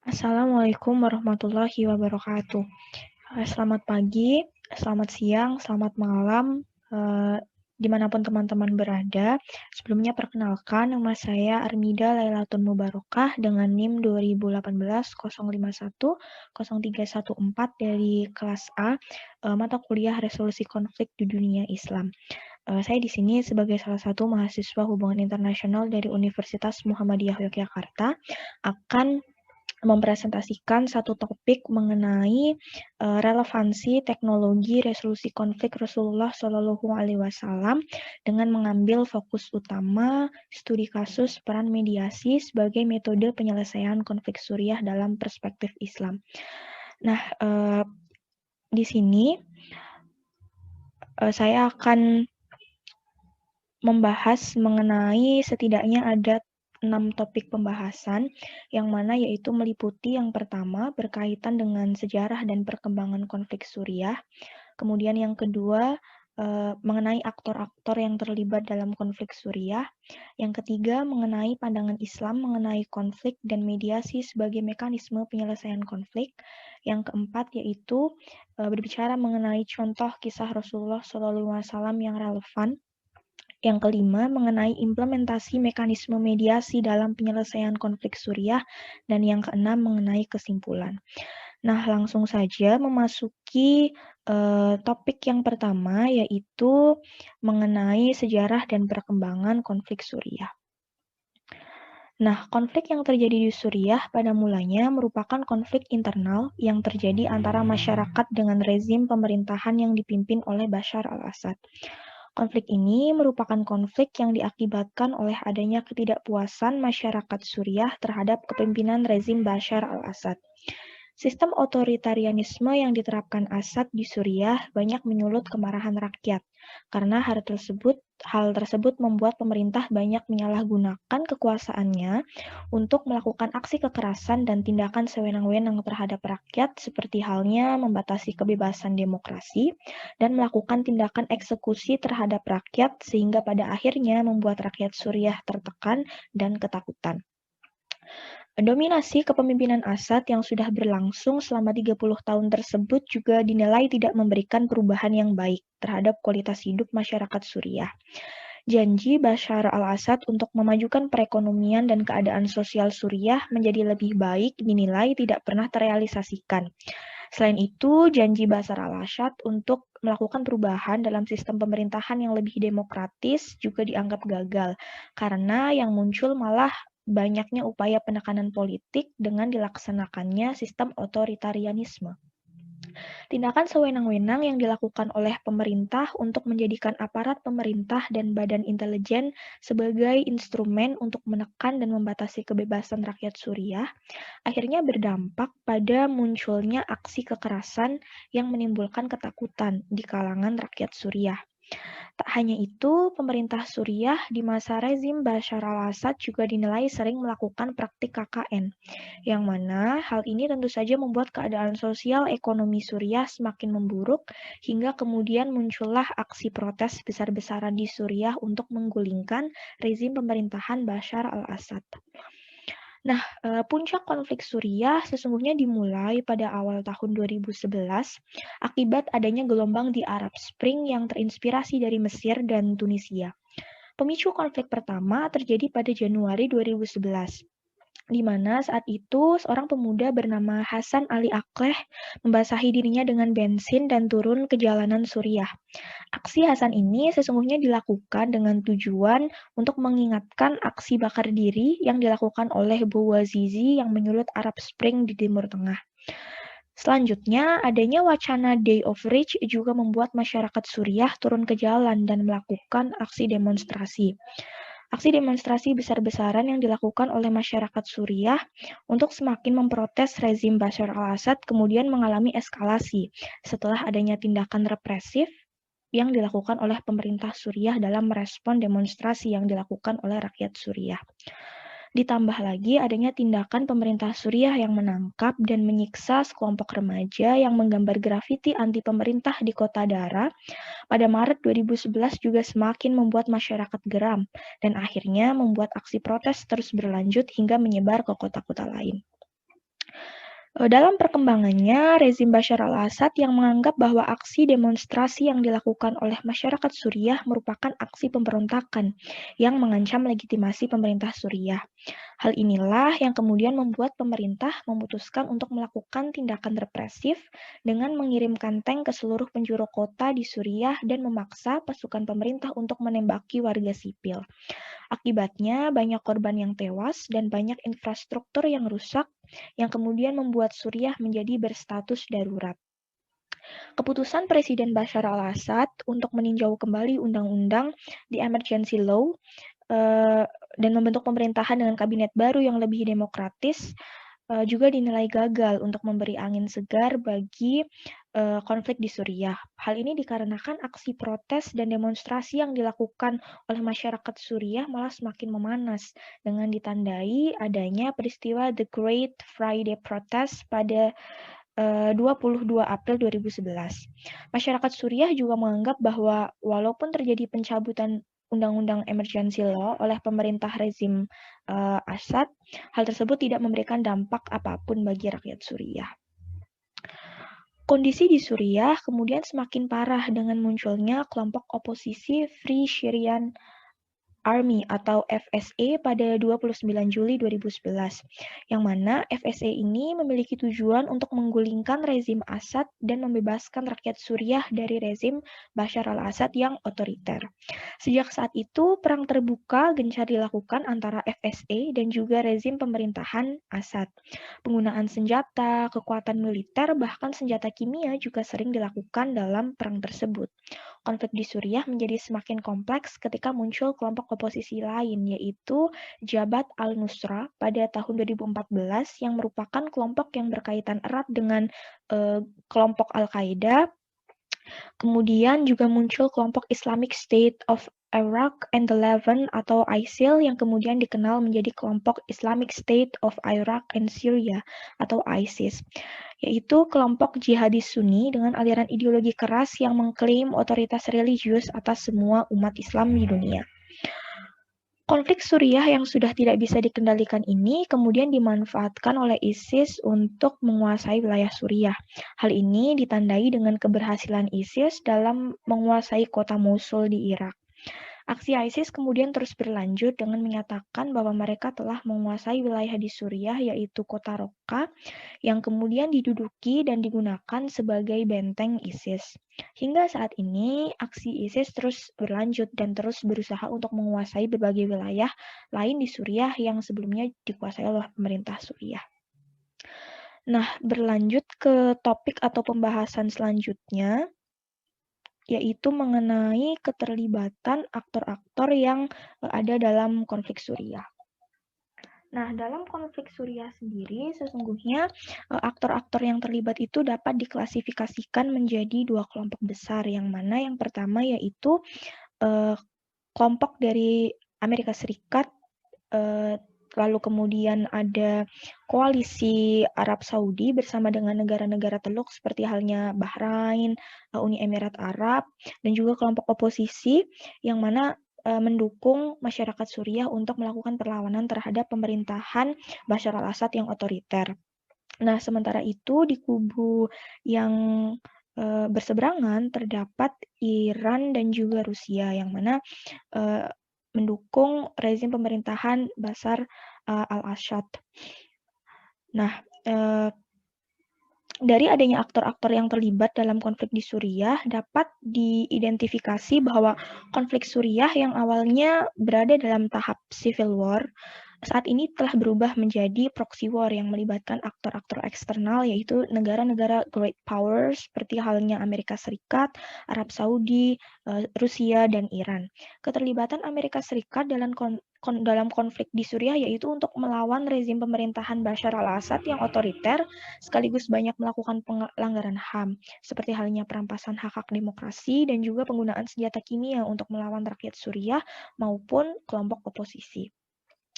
Assalamualaikum warahmatullahi wabarakatuh. Selamat pagi, selamat siang, selamat malam, dimanapun teman-teman berada. Sebelumnya perkenalkan, nama saya Armida Lailatun Mubarokah dengan NIM 2018-051-0314 dari kelas A, mata kuliah Resolusi Konflik di Dunia Islam. Saya di sini sebagai salah satu mahasiswa hubungan internasional dari Universitas Muhammadiyah Yogyakarta akan mempresentasikan satu topik mengenai relevansi teknologi resolusi konflik Rasulullah Shallallahu Alaihi Wasallam dengan mengambil fokus utama studi kasus peran mediasi sebagai metode penyelesaian konflik Suriah dalam perspektif Islam. Nah, di sini saya akan membahas mengenai setidaknya ada 6 topik pembahasan, yang mana yaitu meliputi yang pertama berkaitan dengan sejarah dan perkembangan konflik Suriah, kemudian yang kedua mengenai aktor-aktor yang terlibat dalam konflik Suriah, yang ketiga mengenai pandangan Islam mengenai konflik dan mediasi sebagai mekanisme penyelesaian konflik, yang keempat yaitu berbicara mengenai contoh kisah Rasulullah SAW yang relevan, yang kelima, mengenai implementasi mekanisme mediasi dalam penyelesaian konflik Suriah, dan yang keenam, mengenai kesimpulan. Nah, langsung saja memasuki topik yang pertama, yaitu mengenai sejarah dan perkembangan konflik Suriah. Nah, konflik yang terjadi di Suriah pada mulanya merupakan konflik internal yang terjadi antara masyarakat dengan rezim pemerintahan yang dipimpin oleh Bashar al-Assad. Konflik ini merupakan konflik yang diakibatkan oleh adanya ketidakpuasan masyarakat Suriah terhadap kepemimpinan rezim Bashar al-Assad. Sistem otoritarianisme yang diterapkan Assad di Suriah banyak menyulut kemarahan rakyat, karena hal tersebut membuat pemerintah banyak menyalahgunakan kekuasaannya untuk melakukan aksi kekerasan dan tindakan sewenang-wenang terhadap rakyat, seperti halnya membatasi kebebasan demokrasi dan melakukan tindakan eksekusi terhadap rakyat, sehingga pada akhirnya membuat rakyat Suriah tertekan dan ketakutan. Dominasi kepemimpinan Assad yang sudah berlangsung selama 30 tahun tersebut juga dinilai tidak memberikan perubahan yang baik terhadap kualitas hidup masyarakat Suriah. Janji Bashar al-Assad untuk memajukan perekonomian dan keadaan sosial Suriah menjadi lebih baik dinilai tidak pernah terrealisasikan. Selain itu, janji Bashar al-Assad untuk melakukan perubahan dalam sistem pemerintahan yang lebih demokratis juga dianggap gagal, karena yang muncul malah banyaknya upaya penekanan politik dengan dilaksanakannya sistem otoritarianisme. Tindakan sewenang-wenang yang dilakukan oleh pemerintah untuk menjadikan aparat pemerintah dan badan intelijen sebagai instrumen untuk menekan dan membatasi kebebasan rakyat Suriah, akhirnya berdampak pada munculnya aksi kekerasan yang menimbulkan ketakutan di kalangan rakyat Suriah. Tak hanya itu, pemerintah Suriah di masa rezim Bashar al-Assad juga dinilai sering melakukan praktik KKN, yang mana hal ini tentu saja membuat keadaan sosial ekonomi Suriah semakin memburuk, hingga kemudian muncullah aksi protes besar-besaran di Suriah untuk menggulingkan rezim pemerintahan Bashar al-Assad. Nah, puncak konflik Suriah sesungguhnya dimulai pada awal tahun 2011 akibat adanya gelombang di Arab Spring yang terinspirasi dari Mesir dan Tunisia. Pemicu konflik pertama terjadi pada Januari 2011, di mana saat itu seorang pemuda bernama Hasan Ali Akleh membasahi dirinya dengan bensin dan turun ke jalanan Suriah. Aksi Hasan ini sesungguhnya dilakukan dengan tujuan untuk mengingatkan aksi bakar diri yang dilakukan oleh Bouazizi yang menyulut Arab Spring di Timur Tengah. Selanjutnya, adanya wacana Day of Rage juga membuat masyarakat Suriah turun ke jalan dan melakukan aksi demonstrasi. Aksi demonstrasi besar-besaran yang dilakukan oleh masyarakat Suriah untuk semakin memprotes rezim Bashar al-Assad kemudian mengalami eskalasi setelah adanya tindakan represif yang dilakukan oleh pemerintah Suriah dalam merespon demonstrasi yang dilakukan oleh rakyat Suriah. Ditambah lagi adanya tindakan pemerintah Suriah yang menangkap dan menyiksa sekelompok remaja yang menggambar grafiti anti pemerintah di kota Dara pada Maret 2011 juga semakin membuat masyarakat geram dan akhirnya membuat aksi protes terus berlanjut hingga menyebar ke kota-kota lain. Dalam perkembangannya, rezim Bashar al-Assad yang menganggap bahwa aksi demonstrasi yang dilakukan oleh masyarakat Suriah merupakan aksi pemberontakan yang mengancam legitimasi pemerintah Suriah. Hal inilah yang kemudian membuat pemerintah memutuskan untuk melakukan tindakan represif dengan mengirimkan tank ke seluruh penjuru kota di Suriah dan memaksa pasukan pemerintah untuk menembaki warga sipil. Akibatnya, banyak korban yang tewas dan banyak infrastruktur yang rusak, yang kemudian membuat Suriah menjadi berstatus darurat. Keputusan Presiden Bashar al-Assad untuk meninjau kembali undang-undang di Emergency Law dan membentuk pemerintahan dengan kabinet baru yang lebih demokratis juga dinilai gagal untuk memberi angin segar bagi konflik di Suriah. Hal ini dikarenakan aksi protes dan demonstrasi yang dilakukan oleh masyarakat Suriah malah semakin memanas dengan ditandai adanya peristiwa The Great Friday Protest pada 22 April 2011. Masyarakat Suriah juga menganggap bahwa walaupun terjadi pencabutan Undang-Undang Emergency Law oleh pemerintah rezim Assad, hal tersebut tidak memberikan dampak apapun bagi rakyat Suriah. Kondisi di Suriah kemudian semakin parah dengan munculnya kelompok oposisi Free Syrian Army atau FSA pada 29 Juli 2011, yang mana FSA ini memiliki tujuan untuk menggulingkan rezim Assad dan membebaskan rakyat Suriah dari rezim Bashar al-Assad yang otoriter. Sejak saat itu, perang terbuka gencar dilakukan antara FSA dan juga rezim pemerintahan Assad. Penggunaan senjata, kekuatan militer, bahkan senjata kimia juga sering dilakukan dalam perang tersebut. Konflik di Suriah menjadi semakin kompleks ketika muncul kelompok oposisi lain, yaitu Jabhat al-Nusra pada tahun 2014 yang merupakan kelompok yang berkaitan erat dengan kelompok Al-Qaeda. Kemudian juga muncul kelompok Islamic State of Iraq and the Levant atau ISIL yang kemudian dikenal menjadi kelompok Islamic State of Iraq and Syria atau ISIS, yaitu kelompok jihadis Sunni dengan aliran ideologi keras yang mengklaim otoritas religius atas semua umat Islam di dunia. Konflik Suriah yang sudah tidak bisa dikendalikan ini kemudian dimanfaatkan oleh ISIS untuk menguasai wilayah Suriah. Hal ini ditandai dengan keberhasilan ISIS dalam menguasai kota Mosul di Irak. Aksi ISIS kemudian terus berlanjut dengan menyatakan bahwa mereka telah menguasai wilayah di Suriah yaitu kota Raqqa yang kemudian diduduki dan digunakan sebagai benteng ISIS. Hingga saat ini, aksi ISIS terus berlanjut dan terus berusaha untuk menguasai berbagai wilayah lain di Suriah yang sebelumnya dikuasai oleh pemerintah Suriah. Nah, berlanjut ke topik atau pembahasan selanjutnya, yaitu mengenai keterlibatan aktor-aktor yang ada dalam konflik Suriah. Nah, dalam konflik Suriah sendiri, sesungguhnya aktor-aktor yang terlibat itu dapat diklasifikasikan menjadi dua kelompok besar, yang mana yang pertama yaitu kelompok dari Amerika Serikat, lalu kemudian ada koalisi Arab Saudi bersama dengan negara-negara Teluk seperti halnya Bahrain, Uni Emirat Arab, dan juga kelompok oposisi yang mana mendukung masyarakat Suriah untuk melakukan perlawanan terhadap pemerintahan Bashar al-Assad yang otoriter. Nah, sementara itu di kubu yang berseberangan terdapat Iran dan juga Rusia yang mana mendukung rezim pemerintahan Bashar al-Assad. Nah, dari adanya aktor-aktor yang terlibat dalam konflik di Suriah dapat diidentifikasi bahwa konflik Suriah yang awalnya berada dalam tahap civil war saat ini telah berubah menjadi proxy war yang melibatkan aktor-aktor eksternal yaitu negara-negara great powers seperti halnya Amerika Serikat, Arab Saudi, Rusia, dan Iran. Keterlibatan Amerika Serikat dalam konflik di Suriah yaitu untuk melawan rezim pemerintahan Bashar al-Assad yang otoriter sekaligus banyak melakukan pelanggaran HAM seperti halnya perampasan hak-hak demokrasi dan juga penggunaan senjata kimia untuk melawan rakyat Suriah maupun kelompok oposisi.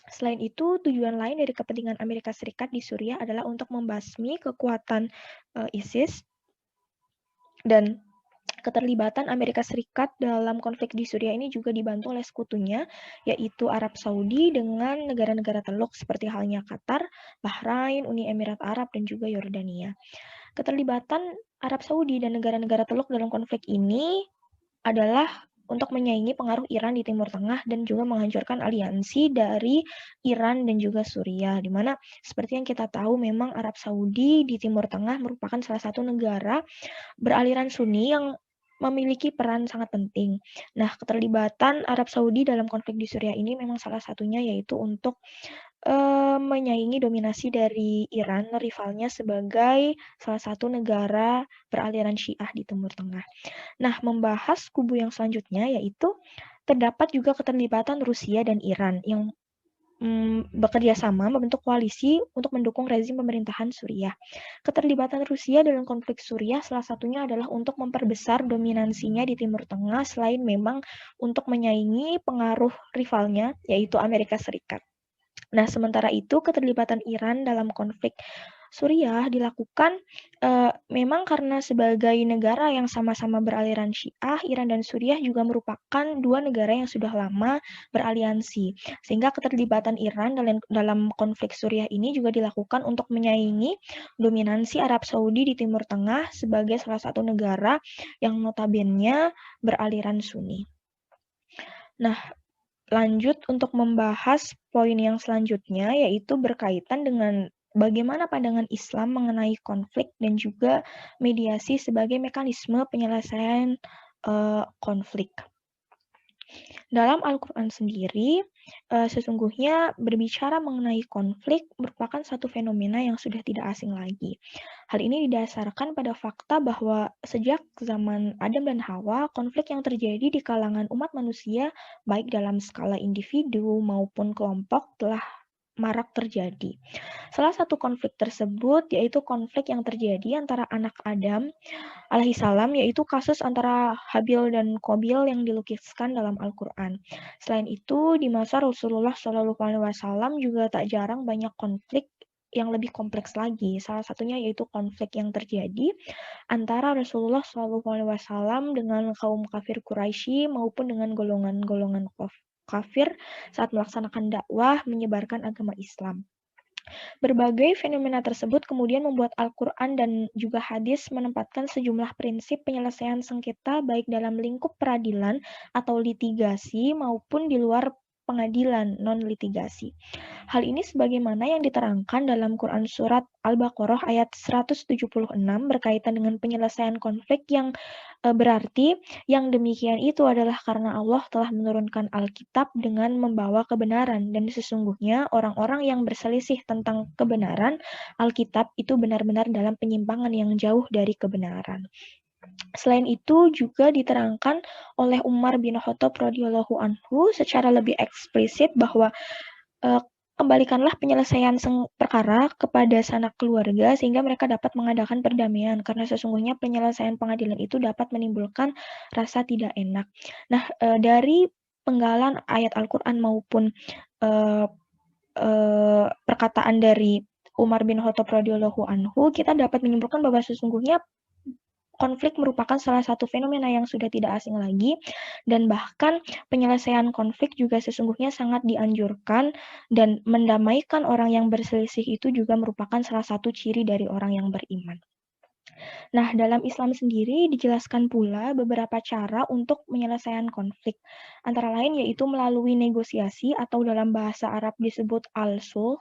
Selain itu, tujuan lain dari kepentingan Amerika Serikat di Suriah adalah untuk membasmi kekuatan ISIS dan Keterlibatan Amerika Serikat dalam konflik di Suriah ini juga dibantu oleh sekutunya, yaitu Arab Saudi dengan negara-negara Teluk seperti halnya Qatar, Bahrain, Uni Emirat Arab, dan juga Yordania. Keterlibatan Arab Saudi dan negara-negara Teluk dalam konflik ini adalah untuk menyaingi pengaruh Iran di Timur Tengah dan juga menghancurkan aliansi dari Iran dan juga Suriah, di mana seperti yang kita tahu memang Arab Saudi di Timur Tengah merupakan salah satu negara beraliran Sunni yang memiliki peran sangat penting. Nah, keterlibatan Arab Saudi dalam konflik di Suriah ini memang salah satunya yaitu untuk menyaingi dominasi dari Iran, rivalnya sebagai salah satu negara beraliran Syiah di Timur Tengah. Nah, membahas kubu yang selanjutnya yaitu terdapat juga keterlibatan Rusia dan Iran yang bekerja sama membentuk koalisi untuk mendukung rezim pemerintahan Suriah. Keterlibatan Rusia dalam konflik Suriah salah satunya adalah untuk memperbesar dominansinya di Timur Tengah selain memang untuk menyaingi pengaruh rivalnya yaitu Amerika Serikat. Nah, sementara itu keterlibatan Iran dalam konflik Suriah dilakukan memang karena sebagai negara yang sama-sama beraliran Syiah, Iran dan Suriah juga merupakan dua negara yang sudah lama beraliansi. Sehingga keterlibatan Iran dalam konflik Suriah ini juga dilakukan untuk menyaingi dominansi Arab Saudi di Timur Tengah sebagai salah satu negara yang notabene beraliran Sunni. Nah, lanjut untuk membahas poin yang selanjutnya, yaitu berkaitan dengan bagaimana pandangan Islam mengenai konflik dan juga mediasi sebagai mekanisme penyelesaian konflik. Dalam Al-Quran sendiri, sesungguhnya berbicara mengenai konflik merupakan satu fenomena yang sudah tidak asing lagi. Hal ini didasarkan pada fakta bahwa sejak zaman Adam dan Hawa, konflik yang terjadi di kalangan umat manusia, baik dalam skala individu maupun kelompok, telah marak terjadi. Salah satu konflik tersebut yaitu konflik yang terjadi antara anak Adam alaihissalam, yaitu kasus antara Habil dan Qabil yang dilukiskan dalam Al-Quran. Selain itu, di masa Rasulullah SAW juga tak jarang banyak konflik yang lebih kompleks lagi. Salah satunya yaitu konflik yang terjadi antara Rasulullah SAW dengan kaum kafir Quraisy maupun dengan golongan-golongan kafir saat melaksanakan dakwah menyebarkan agama Islam. Berbagai fenomena tersebut kemudian membuat Al-Quran dan juga hadis menempatkan sejumlah prinsip penyelesaian sengketa baik dalam lingkup peradilan atau litigasi maupun di luar pengadilan non-litigasi. Hal ini sebagaimana yang diterangkan dalam Quran Surat Al-Baqarah ayat 176 berkaitan dengan penyelesaian konflik yang berarti yang demikian itu adalah karena Allah telah menurunkan Alkitab dengan membawa kebenaran dan sesungguhnya orang-orang yang berselisih tentang kebenaran Alkitab itu benar-benar dalam penyimpangan yang jauh dari kebenaran. Selain itu juga diterangkan oleh Umar bin Khattab radhiyallahu anhu secara lebih eksplisit bahwa kembalikanlah penyelesaian perkara kepada sanak keluarga sehingga mereka dapat mengadakan perdamaian karena sesungguhnya penyelesaian pengadilan itu dapat menimbulkan rasa tidak enak. Nah, dari penggalan ayat Al-Quran maupun perkataan dari Umar bin Khattab radhiyallahu anhu, kita dapat menyimpulkan bahwa sesungguhnya konflik merupakan salah satu fenomena yang sudah tidak asing lagi dan bahkan penyelesaian konflik juga sesungguhnya sangat dianjurkan dan mendamaikan orang yang berselisih itu juga merupakan salah satu ciri dari orang yang beriman. Nah, dalam Islam sendiri dijelaskan pula beberapa cara untuk menyelesaikan konflik. Antara lain yaitu melalui negosiasi atau dalam bahasa Arab disebut al-sulh.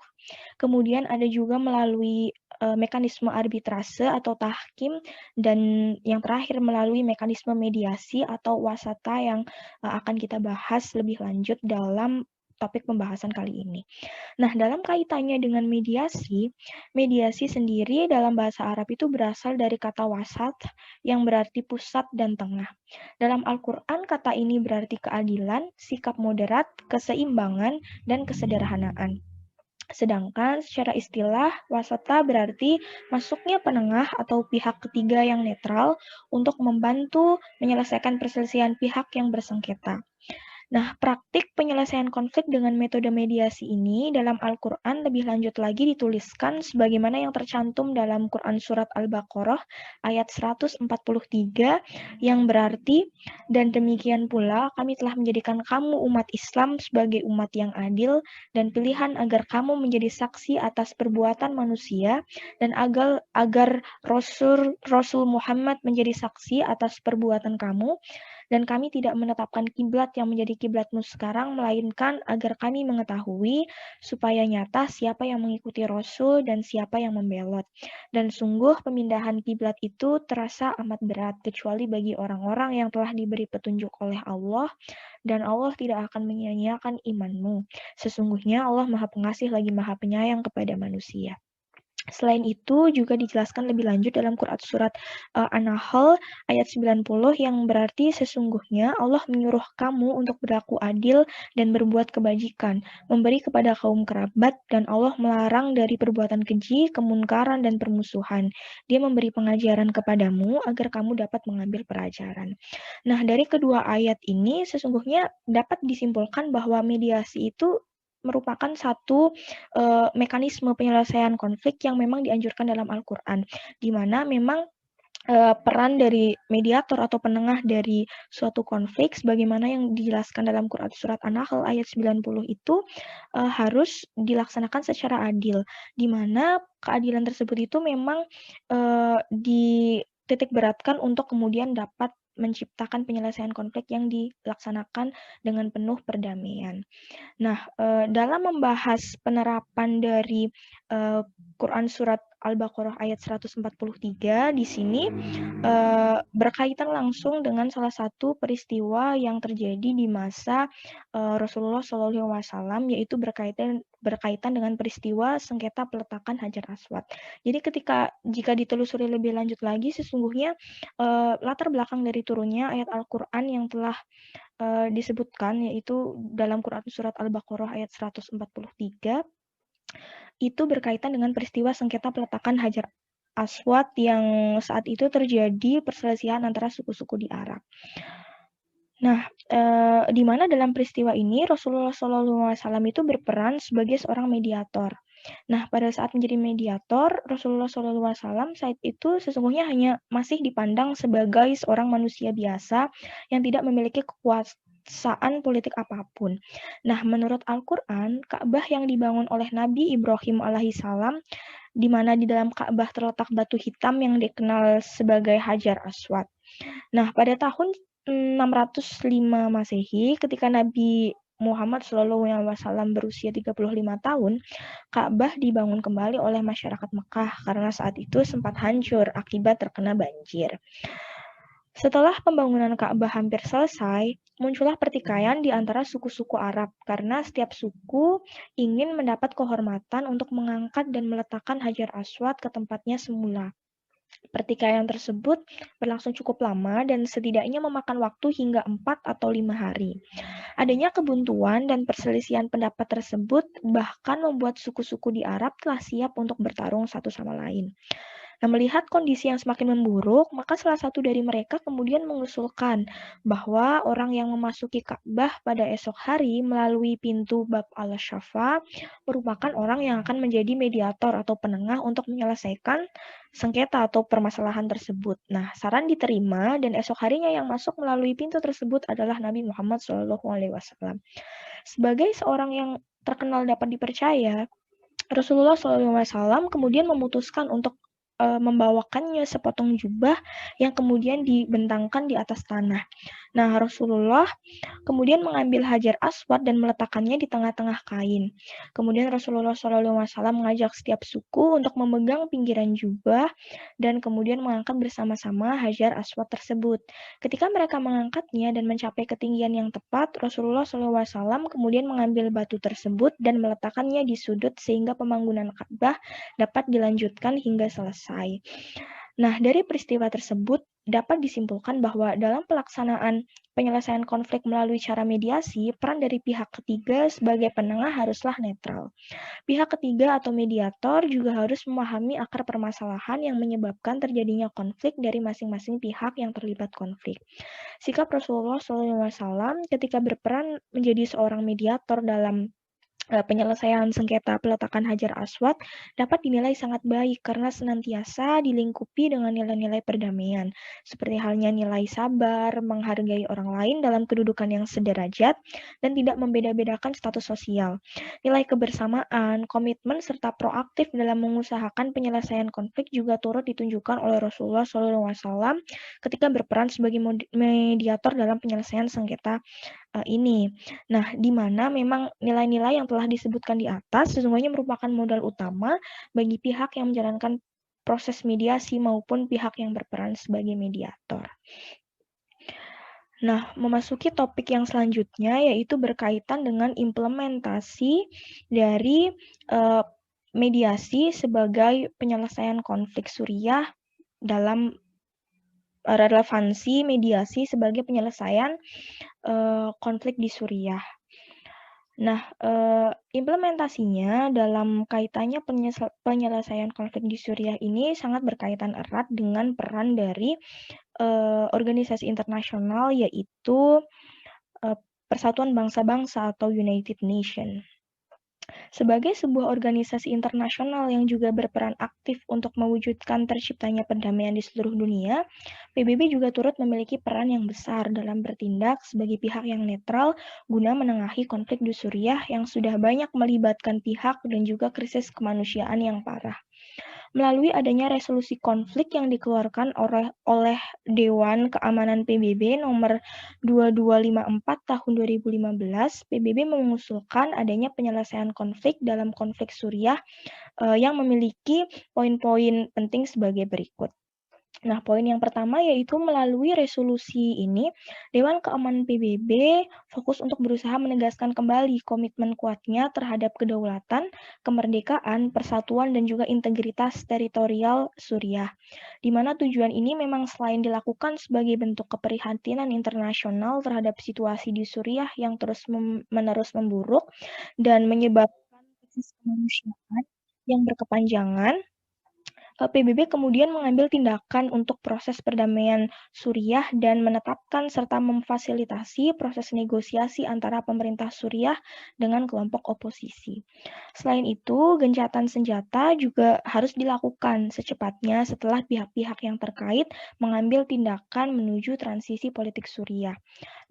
Kemudian ada juga melalui mekanisme arbitrase atau tahkim dan yang terakhir melalui mekanisme mediasi atau wasata yang akan kita bahas lebih lanjut dalam topik pembahasan kali ini. Nah, dalam kaitannya dengan mediasi, mediasi sendiri dalam bahasa Arab itu berasal dari kata wasat yang berarti pusat dan tengah. Dalam Al-Quran, kata ini berarti keadilan, sikap moderat, keseimbangan, dan kesederhanaan. Sedangkan secara istilah, wasata berarti masuknya penengah atau pihak ketiga yang netral untuk membantu menyelesaikan perselisihan pihak yang bersengketa. Nah, praktik penyelesaian konflik dengan metode mediasi ini dalam Al-Quran lebih lanjut lagi dituliskan sebagaimana yang tercantum dalam Quran Surat Al-Baqarah ayat 143 yang berarti, dan demikian pula kami telah menjadikan kamu umat Islam sebagai umat yang adil dan pilihan agar kamu menjadi saksi atas perbuatan manusia dan agar Rasul Muhammad menjadi saksi atas perbuatan kamu, dan kami tidak menetapkan kiblat yang menjadi kiblatmu sekarang, melainkan agar kami mengetahui supaya nyata siapa yang mengikuti Rasul dan siapa yang membelot. Dan sungguh pemindahan kiblat itu terasa amat berat, kecuali bagi orang-orang yang telah diberi petunjuk oleh Allah, dan Allah tidak akan menyia-nyiakan imanmu. Sesungguhnya Allah Maha Pengasih lagi Maha Penyayang kepada manusia. Selain itu juga dijelaskan lebih lanjut dalam Quran Surat An-Nahl ayat 90 yang berarti sesungguhnya Allah menyuruh kamu untuk berlaku adil dan berbuat kebajikan, memberi kepada kaum kerabat, dan Allah melarang dari perbuatan keji, kemunkaran, dan permusuhan. Dia memberi pengajaran kepadamu agar kamu dapat mengambil pelajaran. Nah, dari kedua ayat ini sesungguhnya dapat disimpulkan bahwa mediasi itu merupakan satu mekanisme penyelesaian konflik yang memang dianjurkan dalam Al-Quran, di mana memang peran dari mediator atau penengah dari suatu konflik sebagaimana yang dijelaskan dalam Quran Surat An-Nahl ayat 90 itu harus dilaksanakan secara adil, di mana keadilan tersebut itu memang dititik beratkan untuk kemudian dapat menciptakan penyelesaian konflik yang dilaksanakan dengan penuh perdamaian. Nah, dalam membahas penerapan dari Quran Surat Al-Baqarah ayat 143, di sini berkaitan langsung dengan salah satu peristiwa yang terjadi di masa Rasulullah SAW, yaitu berkaitan dengan peristiwa sengketa peletakan Hajar Aswad. Jadi jika ditelusuri lebih lanjut lagi, sesungguhnya latar belakang dari turunnya ayat Al-Quran yang telah disebutkan, yaitu dalam Quran Surat Al-Baqarah ayat 143, itu berkaitan dengan peristiwa sengketa peletakan Hajar Aswad yang saat itu terjadi perselisihan antara suku-suku di Arab. Nah, di mana dalam peristiwa ini Rasulullah SAW itu berperan sebagai seorang mediator. Nah, pada saat menjadi mediator, Rasulullah SAW saat itu sesungguhnya hanya masih dipandang sebagai seorang manusia biasa yang tidak memiliki kekuasaan politik apapun. Nah, menurut Al-Quran, Ka'bah yang dibangun oleh Nabi Ibrahim alaihissalam, di mana di dalam Ka'bah terletak batu hitam yang dikenal sebagai Hajar Aswad. Nah, pada tahun 605 Masehi, ketika Nabi Muhammad SAW berusia 35 tahun, Ka'bah dibangun kembali oleh masyarakat Mekah karena saat itu sempat hancur akibat terkena banjir. Setelah pembangunan Ka'bah hampir selesai, muncullah pertikaian di antara suku-suku Arab karena setiap suku ingin mendapat kehormatan untuk mengangkat dan meletakkan Hajar Aswad ke tempatnya semula. Pertikaian tersebut berlangsung cukup lama dan setidaknya memakan waktu hingga 4 atau 5 hari. Adanya kebuntuan dan perselisihan pendapat tersebut bahkan membuat suku-suku di Arab telah siap untuk bertarung satu sama lain. Nah, melihat kondisi yang semakin memburuk, maka salah satu dari mereka kemudian mengusulkan bahwa orang yang memasuki Ka'bah pada esok hari melalui pintu Bab al-Syafa merupakan orang yang akan menjadi mediator atau penengah untuk menyelesaikan sengketa atau permasalahan tersebut. Nah, saran diterima dan esok harinya yang masuk melalui pintu tersebut adalah Nabi Muhammad SAW. Sebagai seorang yang terkenal dapat dipercaya, Rasulullah SAW kemudian memutuskan untuk membawakannya sepotong jubah yang kemudian dibentangkan di atas tanah. Nah, Rasulullah kemudian mengambil Hajar Aswad dan meletakkannya di tengah-tengah kain. Kemudian Rasulullah SAW mengajak setiap suku untuk memegang pinggiran jubah dan kemudian mengangkat bersama-sama Hajar Aswad tersebut. Ketika mereka mengangkatnya dan mencapai ketinggian yang tepat, Rasulullah SAW kemudian mengambil batu tersebut dan meletakkannya di sudut sehingga pembangunan Ka'bah dapat dilanjutkan hingga selesai. Nah, dari peristiwa tersebut dapat disimpulkan bahwa dalam pelaksanaan penyelesaian konflik melalui cara mediasi, peran dari pihak ketiga sebagai penengah haruslah netral. Pihak ketiga atau mediator juga harus memahami akar permasalahan yang menyebabkan terjadinya konflik dari masing-masing pihak yang terlibat konflik. Sikap Rasulullah SAW ketika berperan menjadi seorang mediator dalam penyelesaian sengketa peletakan Hajar Aswad dapat dinilai sangat baik karena senantiasa dilingkupi dengan nilai-nilai perdamaian, seperti halnya nilai sabar, menghargai orang lain dalam kedudukan yang sederajat, dan tidak membeda-bedakan status sosial. Nilai kebersamaan, komitmen, serta proaktif dalam mengusahakan penyelesaian konflik juga turut ditunjukkan oleh Rasulullah SAW ketika berperan sebagai mediator dalam penyelesaian sengketa ini. Nah, di mana memang nilai-nilai yang telah disebutkan di atas sesungguhnya merupakan modal utama bagi pihak yang menjalankan proses mediasi maupun pihak yang berperan sebagai mediator. Nah, memasuki topik yang selanjutnya yaitu berkaitan dengan implementasi dari mediasi sebagai penyelesaian konflik Suriah dalam relevansi mediasi sebagai penyelesaian konflik di Suriah. Nah, implementasinya dalam kaitannya penyelesaian konflik di Suriah ini sangat berkaitan erat dengan peran dari organisasi internasional yaitu Persatuan Bangsa-Bangsa atau United Nations. Sebagai sebuah organisasi internasional yang juga berperan aktif untuk mewujudkan terciptanya perdamaian di seluruh dunia, PBB juga turut memiliki peran yang besar dalam bertindak sebagai pihak yang netral guna menengahi konflik di Suriah yang sudah banyak melibatkan pihak dan juga krisis kemanusiaan yang parah. Melalui adanya resolusi konflik yang dikeluarkan oleh Dewan Keamanan PBB nomor 2254 tahun 2015, PBB mengusulkan adanya penyelesaian konflik dalam konflik Suriah yang memiliki poin-poin penting sebagai berikut. Nah, poin yang pertama yaitu melalui resolusi ini, Dewan Keamanan PBB fokus untuk berusaha menegaskan kembali komitmen kuatnya terhadap kedaulatan, kemerdekaan, persatuan, dan juga integritas teritorial Suriah. Di mana tujuan ini memang selain dilakukan sebagai bentuk keprihatinan internasional terhadap situasi di Suriah yang terus-menerus memburuk dan menyebabkan krisis kemanusiaan yang berkepanjangan, PBB kemudian mengambil tindakan untuk proses perdamaian Suriah dan menetapkan serta memfasilitasi proses negosiasi antara pemerintah Suriah dengan kelompok oposisi. Selain itu, gencatan senjata juga harus dilakukan secepatnya setelah pihak-pihak yang terkait mengambil tindakan menuju transisi politik Suriah.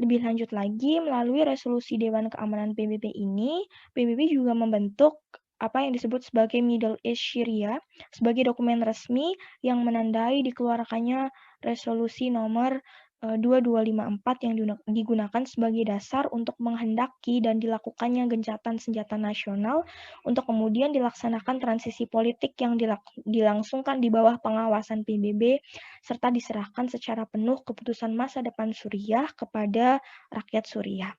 Lebih lanjut lagi, melalui resolusi Dewan Keamanan PBB ini, PBB juga membentuk apa yang disebut sebagai Middle East Syria sebagai dokumen resmi yang menandai dikeluarkannya resolusi nomor 2254 yang digunakan sebagai dasar untuk menghendaki dan dilakukannya gencatan senjata nasional untuk kemudian dilaksanakan transisi politik yang dilangsungkan di bawah pengawasan PBB serta diserahkan secara penuh keputusan masa depan Suriah kepada rakyat Suriah.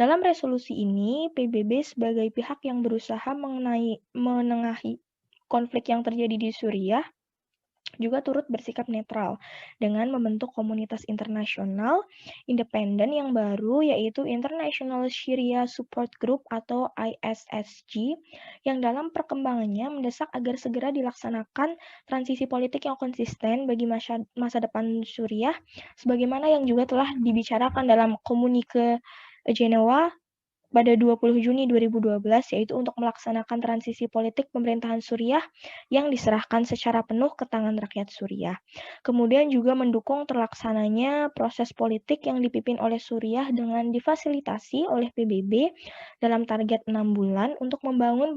Dalam resolusi ini, PBB sebagai pihak yang berusaha menengahi konflik yang terjadi di Suriah juga turut bersikap netral dengan membentuk komunitas internasional independen yang baru yaitu International Syria Support Group atau ISSG yang dalam perkembangannya mendesak agar segera dilaksanakan transisi politik yang konsisten bagi masa depan Suriah sebagaimana yang juga telah dibicarakan dalam komunike Jenewa pada 20 Juni 2012 yaitu untuk melaksanakan transisi politik pemerintahan Suriah yang diserahkan secara penuh ke tangan rakyat Suriah. Kemudian juga mendukung terlaksananya proses politik yang dipimpin oleh Suriah dengan difasilitasi oleh PBB dalam target 6 bulan untuk membangun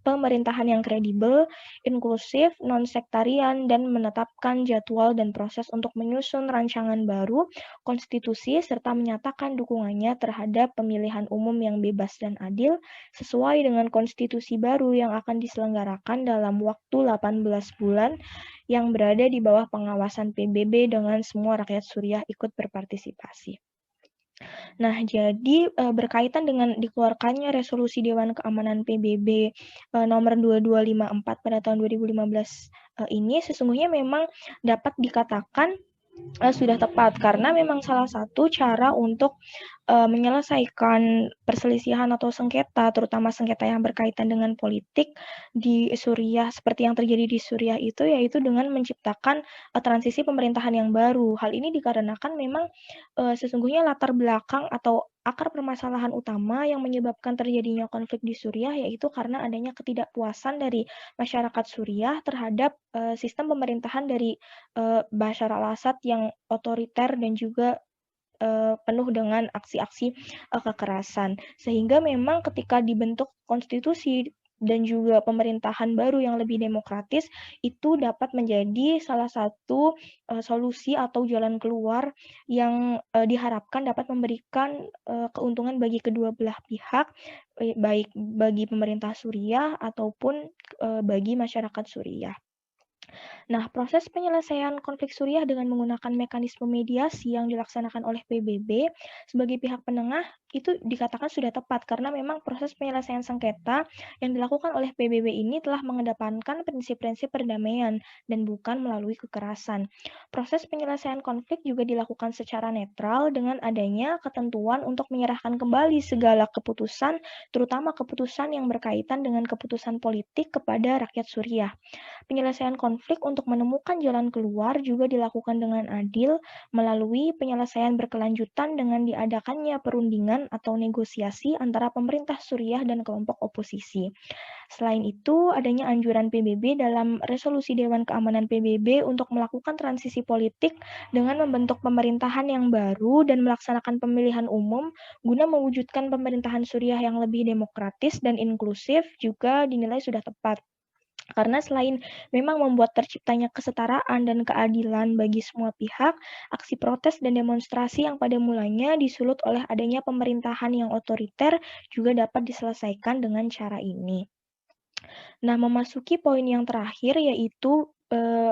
pemerintahan yang kredibel, inklusif, non-sektarian, dan menetapkan jadwal dan proses untuk menyusun rancangan baru, konstitusi, serta menyatakan dukungannya terhadap pemilihan umum yang bebas dan adil sesuai dengan konstitusi baru yang akan diselenggarakan dalam waktu 18 bulan yang berada di bawah pengawasan PBB dengan semua rakyat Suriah ikut berpartisipasi. Nah, jadi, berkaitan dengan dikeluarkannya resolusi Dewan Keamanan PBB, nomor 2254 pada tahun 2015, ini sesungguhnya memang dapat dikatakan sudah tepat karena memang salah satu cara untuk, menyelesaikan perselisihan atau sengketa, terutama sengketa yang berkaitan dengan politik di Suriah seperti yang terjadi di Suriah itu, yaitu dengan menciptakan, transisi pemerintahan yang baru. Hal ini dikarenakan memang, sesungguhnya latar belakang atau akar permasalahan utama yang menyebabkan terjadinya konflik di Suriah, yaitu karena adanya ketidakpuasan dari masyarakat Suriah terhadap, sistem pemerintahan dari Bashar al-Assad yang otoriter dan juga, penuh dengan aksi-aksi, kekerasan. Sehingga memang ketika dibentuk konstitusi dan juga pemerintahan baru yang lebih demokratis, itu dapat menjadi salah satu, solusi atau jalan keluar yang, diharapkan dapat memberikan, keuntungan bagi kedua belah pihak, baik bagi pemerintah Suriah ataupun, bagi masyarakat Suriah. Nah, proses penyelesaian konflik Suriah dengan menggunakan mekanisme mediasi yang dilaksanakan oleh PBB sebagai pihak penengah itu dikatakan sudah tepat karena memang proses penyelesaian sengketa yang dilakukan oleh PBB ini telah mengedepankan prinsip-prinsip perdamaian dan bukan melalui kekerasan. Proses penyelesaian konflik juga dilakukan secara netral dengan adanya ketentuan untuk menyerahkan kembali segala keputusan, terutama keputusan yang berkaitan dengan keputusan politik kepada rakyat Suriah. Penyelesaian konflik untuk menemukan jalan keluar juga dilakukan dengan adil melalui penyelesaian berkelanjutan dengan diadakannya perundingan atau negosiasi antara pemerintah Suriah dan kelompok oposisi. Selain itu, adanya anjuran PBB dalam resolusi Dewan Keamanan PBB untuk melakukan transisi politik dengan membentuk pemerintahan yang baru dan melaksanakan pemilihan umum guna mewujudkan pemerintahan Suriah yang lebih demokratis dan inklusif juga dinilai sudah tepat. Karena selain memang membuat terciptanya kesetaraan dan keadilan bagi semua pihak, aksi protes dan demonstrasi yang pada mulanya disulut oleh adanya pemerintahan yang otoriter juga dapat diselesaikan dengan cara ini. Nah, memasuki poin yang terakhir yaitu,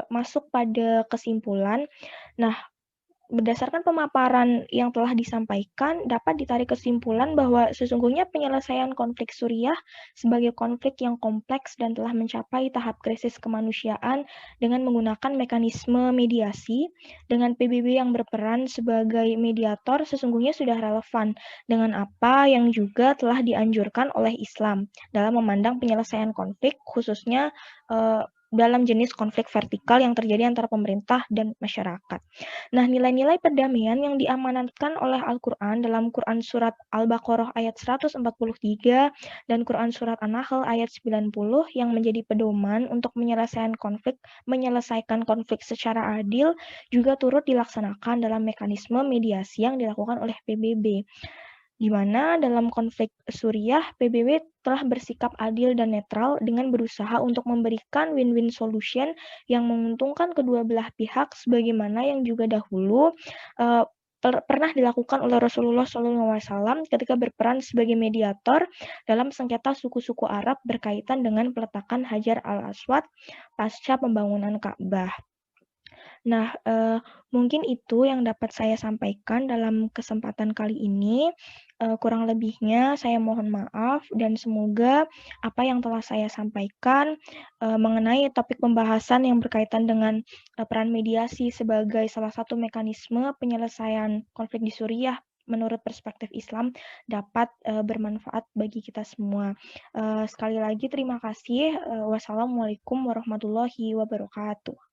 masuk pada kesimpulan. Nah, berdasarkan pemaparan yang telah disampaikan, dapat ditarik kesimpulan bahwa sesungguhnya penyelesaian konflik Suriah sebagai konflik yang kompleks dan telah mencapai tahap krisis kemanusiaan dengan menggunakan mekanisme mediasi, dengan PBB yang berperan sebagai mediator sesungguhnya sudah relevan dengan apa yang juga telah dianjurkan oleh Islam dalam memandang penyelesaian konflik, khususnya dalam jenis konflik vertikal yang terjadi antara pemerintah dan masyarakat. Nah, nilai-nilai perdamaian yang diamanatkan oleh Al-Quran dalam Quran Surat Al-Baqarah ayat 143 dan Quran Surat An-Nahl ayat 90 yang menjadi pedoman untuk menyelesaikan konflik secara adil juga turut dilaksanakan dalam mekanisme mediasi yang dilakukan oleh PBB. Di mana dalam konflik Suriah, PBB telah bersikap adil dan netral dengan berusaha untuk memberikan win-win solution yang menguntungkan kedua belah pihak sebagaimana yang juga dahulu uh, pernah dilakukan oleh Rasulullah SAW ketika berperan sebagai mediator dalam sengketa suku-suku Arab berkaitan dengan peletakan Hajar al-Aswad pasca pembangunan Ka'bah. Nah, mungkin itu yang dapat saya sampaikan dalam kesempatan kali ini. Kurang lebihnya saya mohon maaf dan semoga apa yang telah saya sampaikan, mengenai topik pembahasan yang berkaitan dengan, peran mediasi sebagai salah satu mekanisme penyelesaian konflik di Suriah menurut perspektif Islam dapat, bermanfaat bagi kita semua. Sekali lagi terima kasih, wassalamualaikum warahmatullahi wabarakatuh.